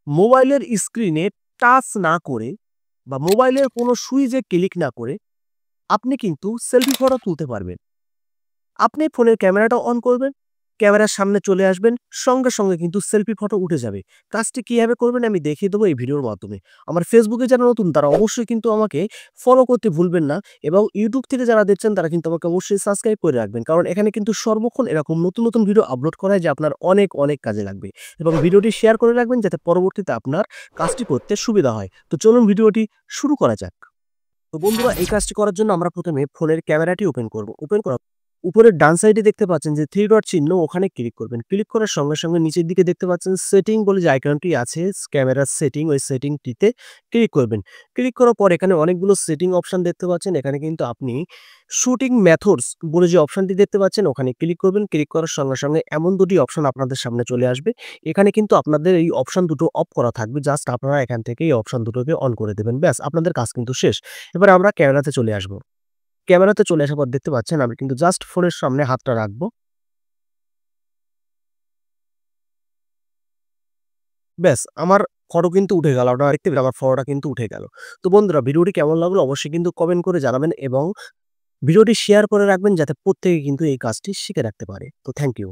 মোবাইলের স্ক্রিনে টাচ না করে বা মোবাইলের কোনো সুইচে ক্লিক না করে আপনি কিন্তু সেলফি ফটো তুলতে পারবেন। আপনি ফোনের ক্যামেরাটা অন করবেন, ক্যামেরার সামনে চলে আসবেন, সঙ্গে, সঙ্গে কিন্তু সেলফি ফটো উঠে যাবে। কাজটি কিভাবে করবেন আমি দেখিয়ে দেবো এই ভিডিওর মাধ্যমে। আমার ফেসবুকে যারা নতুন তারা অবশ্যই কিন্তু আমাকে ফলো করতে ভুলবেন না এবং ইউটিউব থেকে যারা দেখছেন তারা কিন্তু আমাকে অবশ্যই সাবস্ক্রাইব করে রাখবেন। কারণ এখানে কিন্তু সর্বক্ষণ এরকম নতুন, নতুন ভিডিও আপলোড করা হয় যা আপনার অনেক, অনেক কাজে লাগবে এবং ভিডিওটি শেয়ার করে রাখবেন যাতে পরবর্তীতে আপনার কাজটি করতে সুবিধা হয়। তো চলুন ভিডিওটি শুরু করা যাক। তো বন্ধুরা এই কাজটি করার জন্য আমরা প্রথমে ফোনের ক্যামেরাটি ওপেন করব। ওপেন করার উপরের ডান সাইডে দেখতে পাচ্ছেন যে 3 ডট চিহ্ন ওখানে ক্লিক করবেন। ক্লিক করার সঙ্গে, সঙ্গে নিচের দিকে দেখতে পাচ্ছেন সেটিং বলে যে আইকনটি আছে ক্যামেরার সেটিং ওই সেটিংটিতে ক্লিক করবেন। ক্লিক করার পর এখানে অনেকগুলো সেটিং অপশন দেখতে পাচ্ছেন। এখানে কিন্তু আপনি শুটিং মেথডস বলে যে অপশনটি দেখতে পাচ্ছেন ওখানে ক্লিক করবেন। ক্লিক করার সঙ্গে, সঙ্গে এমন দুটি অপশন আপনাদের সামনে চলে আসবে। এখানে কিন্তু আপনাদের এই অপশন দুটো অফ করা থাকবে। জাস্ট আপনারা এখান থেকে এই অপশন দুটোকে অন করে দেবেন। ব্যাস আপনাদের কাজ কিন্তু শেষ। এবার আমরা ক্যামেরাতে চলে আসব। ক্যামেরাতে চলে আসার পর দেখতে পাচ্ছেন আমি কিন্তু জাস্ট ফোনের সামনে হাতটা রাখবো। ব্যাস আমার ফটো কিন্তু উঠে গেল। আপনারা দেখতে পেলেন আমার ফটোটা কিন্তু উঠে গেল। তো বন্ধুরা ভিডিওটি কেমন লাগলো অবশ্যই কিন্তু কমেন্ট করে জানাবেন এবং ভিডিওটি শেয়ার করে রাখবেন যাতে প্রত্যেকে কিন্তু এই কাজটি শিখে রাখতে পারে। তো থ্যাংক ইউ।